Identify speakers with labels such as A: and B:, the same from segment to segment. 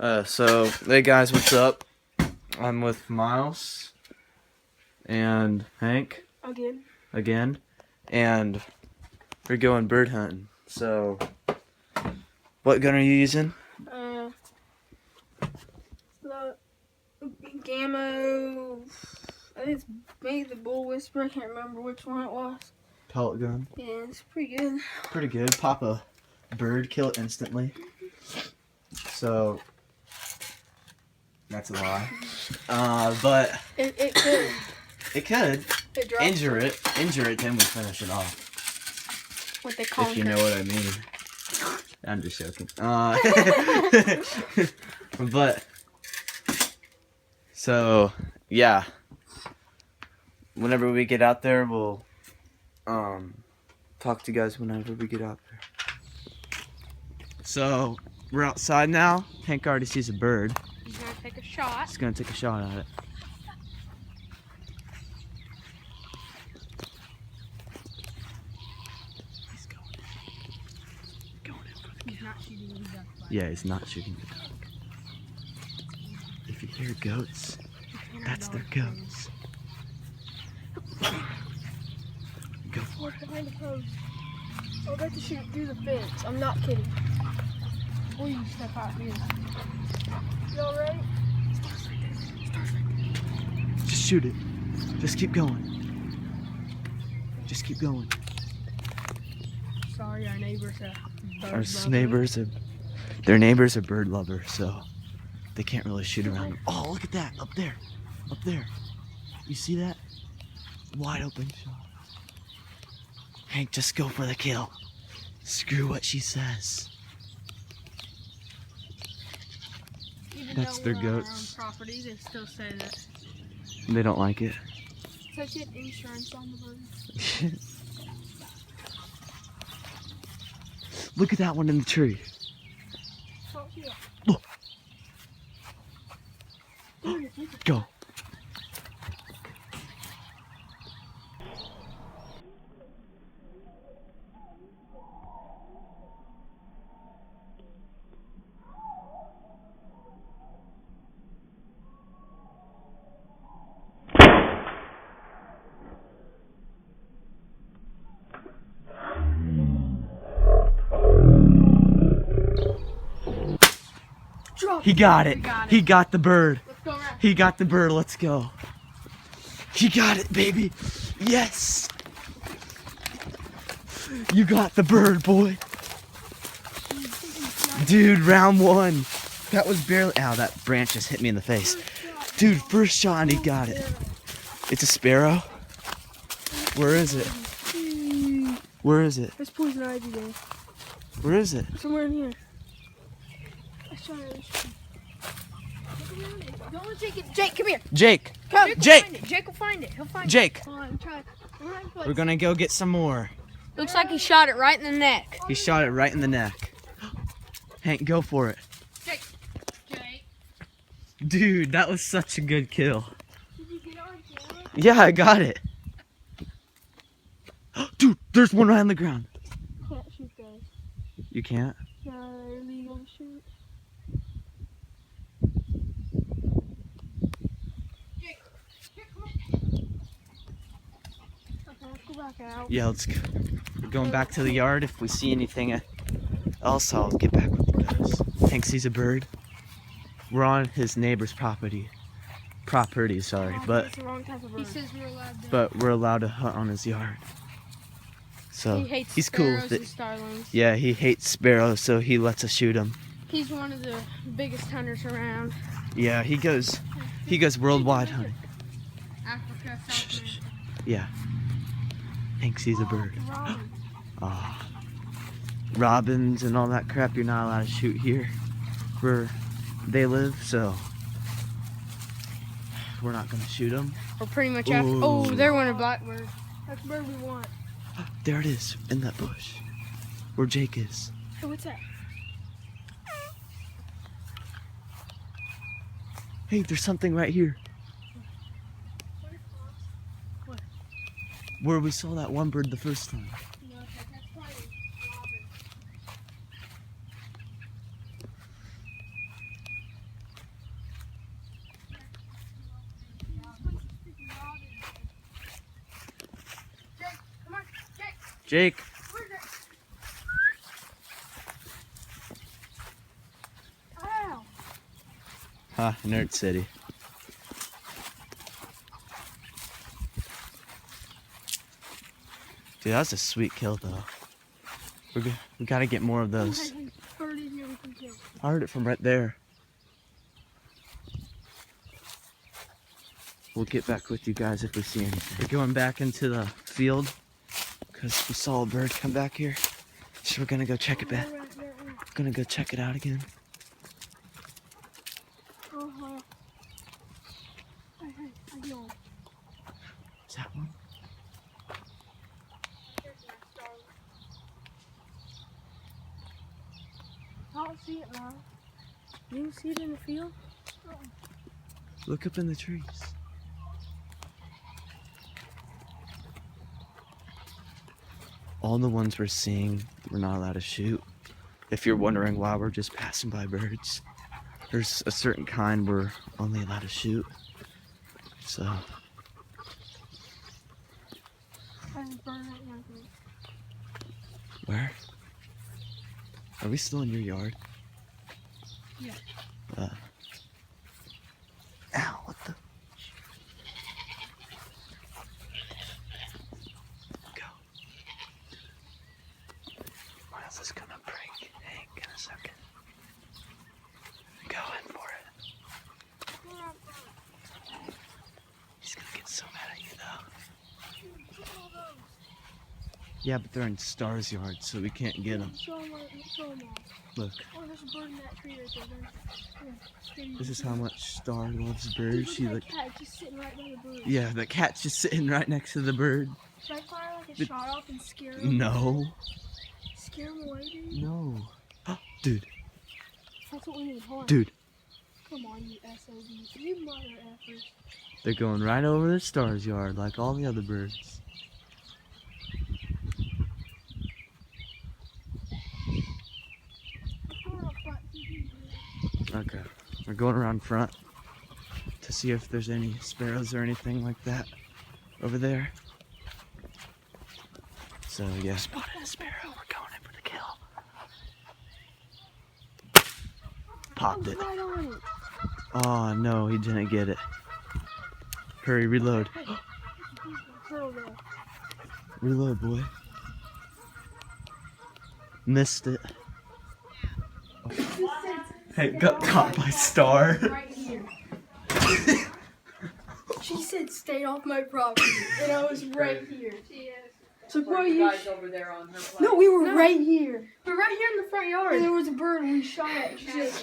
A: So, hey guys, what's up? I'm with Miles and Hank again, and we're going bird hunting. So, what gun are you using?
B: The Gamma. I think it's maybe the Bull Whisper. I can't remember which one it was.
A: Pellet gun.
B: Yeah, it's pretty good.
A: Pretty good. Pop a bird, kill it instantly. So, that's a lie. But
B: It could.
A: it could
B: It drops
A: injure it, then we finish it off.
B: what they call
A: If you know what I mean. I'm just joking. But so yeah. Whenever we get out there, we'll talk to you guys whenever we get out there. So we're outside now. Hank already sees a bird.
B: He's gonna take a shot.
A: He's gonna take a shot at it. He's going in for the kill.
B: He's not shooting the duck.
A: Yeah, he's not shooting the duck. If you hear goats, that's their goats. Go for it.
B: Behind the post. I'm about to shoot through the fence. I'm not kidding. Please step out here. Y'all ready?
A: Just shoot it. Just keep going. Just keep going.
B: Sorry, our neighbors are bird
A: Our
B: lover.
A: neighbors are, their neighbors are bird lovers, so they can't really shoot around them. Oh, look at that, up there, up there. You see that? Wide open shot. Hank, just go for the kill. Screw what she says.
B: Even
A: That's
B: though
A: their
B: we're on our own
A: goats.
B: property, they still say that.
A: They don't like it.
B: Such an insurance on the bird.
A: Look at that one in the tree.
B: Oh, yeah.
A: Go.
B: Drop.
A: He got it.
B: We got it.
A: He got the bird.
B: Let's go around.
A: He got the bird. Let's go. He got it, baby. Yes. You got the bird, boy. Dude, round one. That was barely. Ow, that branch just hit me in the face. Dude, first shot and he got it. It's a sparrow. Where is it? Where is it?
B: There's poison ivy there.
A: Where is it?
B: Somewhere in here. I saw it. Don't let Jake it. Jake, come here.
A: Jake.
B: Come.
A: Jake.
B: Jake will find it. He'll find
A: Jake.
B: it. Hold on, try.
A: We're gonna go get some more.
B: Looks like he shot it right in the neck.
A: He shot it right in the neck. Hank, go for it.
B: Jake. Jake.
A: Dude, that was such a good kill.
B: Did you get on camera?
A: Yeah, I got it. Dude, there's one right on the ground.
B: Can't shoot guys.
A: You can't?
B: No, they're illegal to shoot. Jake, come on. Okay, let's go back out.
A: Yeah, let's go. We're going back to the yard. If we see anything else, I'll get back with you guys. Hank sees a bird. We're on his neighbor's property. Sorry, but
B: It's the wrong type of bird. He says we're allowed to.
A: but we're allowed to hunt on his yard. So
B: He hates
A: he's cool with
B: sparrows
A: it.
B: and starlings.
A: Yeah, he hates sparrows, so he lets us shoot him.
B: He's one of the biggest hunters around.
A: Yeah, he goes worldwide hunting.
B: Africa, South America.
A: Yeah. Hank sees a bird.
B: Robin.
A: Ah, robins and all that crap you're not allowed to shoot here where they live, so we're not gonna shoot them.
B: We're pretty much after.
A: Ooh.
B: Oh, they're one of blackbird. That's the bird we want.
A: There it is, in that bush where Jake is.
B: Hey, what's that?
A: Hey, there's something right here.
B: What?
A: Where we saw that one bird the first time.
B: No, that's probably Robin.
A: Jake.
B: Ow.
A: Huh, Nerd City. Dude, that's a sweet kill though. We gotta get more of those.
B: Hey, bird in here we can kill.
A: I heard it from right there. We'll get back with you guys if we see anything. We're going back into the field because we saw a bird come back here. So we're gonna go check it back. Gonna go check it out again.
B: Uh-huh. Hey, I know.
A: Is that one?
B: I don't see it now. You see it in the field?
A: Look up in the trees. All the ones we're seeing, we're not allowed to shoot. If you're wondering why we're just passing by birds, there's a certain kind we're only allowed to shoot. So,
B: There's a bird right now.
A: where? Are we still in your yard?
B: Yeah.
A: Ow, what the? Go. What else is gonna break? Hank, in a second. Go in for it. He's gonna get so mad at you though. Yeah, but they're in Star's yard, so we can't get them.
B: Show them all.
A: Look,
B: Oh, there's a bird in that tree right there.
A: this is how much Star loves birds. She like,
B: cat just sitting right by the bird.
A: yeah, the cat's just sitting right next to the bird.
B: Should I fire like a
A: The-
B: shot off and scare him?
A: No,
B: Scare him away, dude?
A: no. Dude,
B: That's what we need. Hold on.
A: dude,
B: Come on, you SOB. You mother effers.
A: they're going right over the Star's yard like all the other birds. Okay, we're going around front to see if there's any sparrows or anything like that over there. So yeah, spotted a sparrow. We're going in for the kill. Popped it.
B: Right on it.
A: Oh no, he didn't get it. Hurry, reload.
B: Curl there.
A: Reload, boy. Missed it. Hey, got caught by Star.
B: Right here. She said, "Stay off my property," and I was right here. So, bro,
C: You
B: you.
C: guys over there on her place.
B: No, we were right here. We're right here in the front yard. And there was a bird, and we shot it. She said,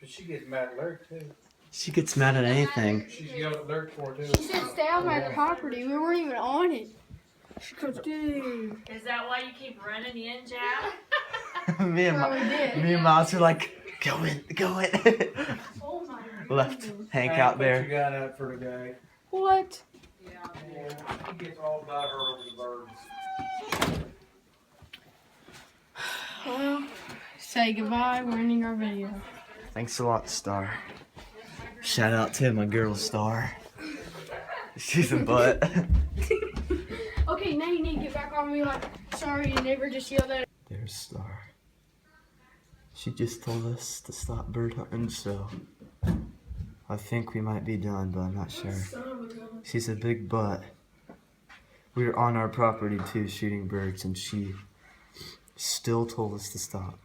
D: But she gets mad at Lurk too.
A: She gets mad at anything.
D: She's yelled at Lurk for it
B: she
D: too.
B: said, "Stay off my property." We weren't even on it. She goes, "Dude."
C: Is that why you keep running in, Jack?
A: me and
B: Probably did.
A: me and Miles are like, go in, go in.
B: Oh my.
A: Left Hank
D: Hey,
A: out
D: put your
A: there.
D: gun up for the guy.
B: What?
C: Yeah.
D: Yeah, he gets all about her over the birds.
B: Well, say goodbye. We're ending our video.
A: Thanks a lot, Star. Shout out to my girl Star. She's a butt.
B: Okay, now you need to get back on me. Like, sorry, your neighbor just yelled at.
A: There's Star. She just told us to stop bird hunting, so I think we might be done, but I'm not sure. She's a big butt. We were on our property too, shooting birds, and she still told us to stop.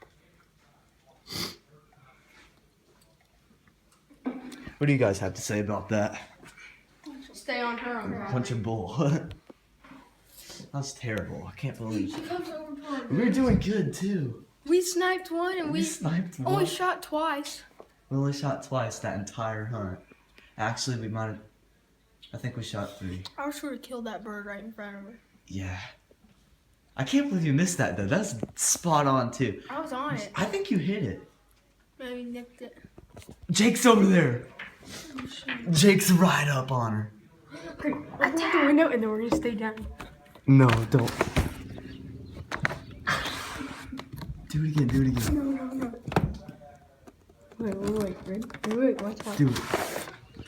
A: What do you guys have to say about that?
B: Stay on her own property.
A: Bunch of bull. That's terrible. I can't believe
B: She comes over to our
A: we were doing good too.
B: We sniped one and
A: We sniped one.
B: only shot twice.
A: We only shot twice that entire hunt. Actually, we might have. I think we shot 3.
B: I was sure to kill that bird right in front of her.
A: Yeah. I can't believe you missed that though. That's spot on too.
B: I was on it.
A: I think you hit it.
B: Maybe nipped it.
A: Jake's over there. Jake's right up on her.
B: Okay, open the window and then we're gonna stay down.
A: No, don't. Do it again. Do it again.
B: No. Wait. Ready? Wait. Watch out.
A: Do it.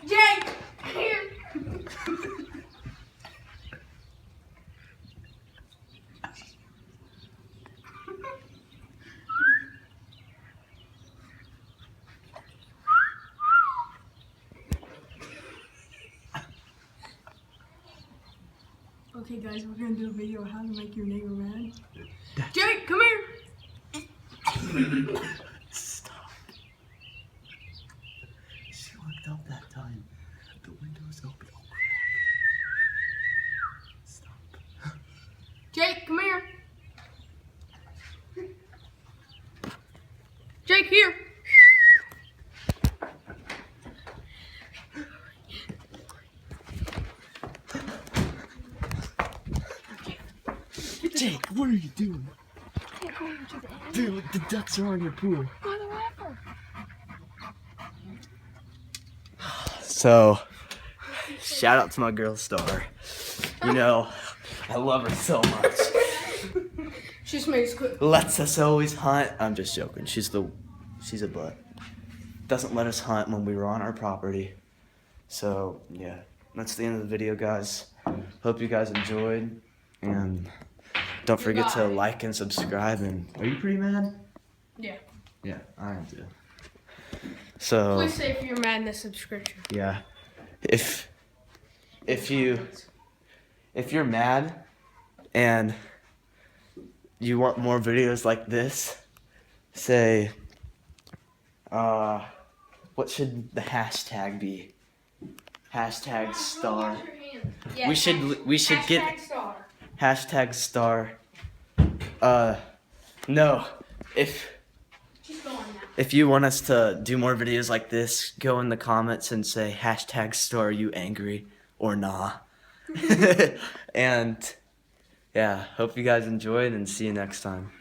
B: Jake, here. Okay, guys, we're gonna do a video on how to make your neighbor mad. Jake, come here.
A: Stop. She looked up that time. The window's open. Oh, crap. Stop.
B: Jake, come here. Jake, here.
A: Jake, what are you doing?
B: Can't go into the end.
A: Dude, the ducks are on your pool.
B: Go to the wrapper.
A: So, shout out to my girl Star. You know, I love her so much.
B: She just made us quick.
A: Lets us always hunt. I'm just joking. She's a butt. Doesn't let us hunt when we were on our property. So, yeah. That's the end of the video, guys. Hope you guys enjoyed. And don't forget to
B: Goodbye.
A: like and subscribe. And are you pretty mad?
B: Yeah.
A: Yeah, I am too. So,
B: Please say if you're mad in the subscription.
A: yeah. If you're mad and you want more videos like this, say, what should the hashtag be? Hashtag star.
B: Yeah,
A: We should get
B: hashtag star.
A: hashtag star. No,
B: She's going now.
A: if you want us to do more videos like this, go in the comments and say hashtag star you angry or nah. And yeah, hope you guys enjoyed and see you next time.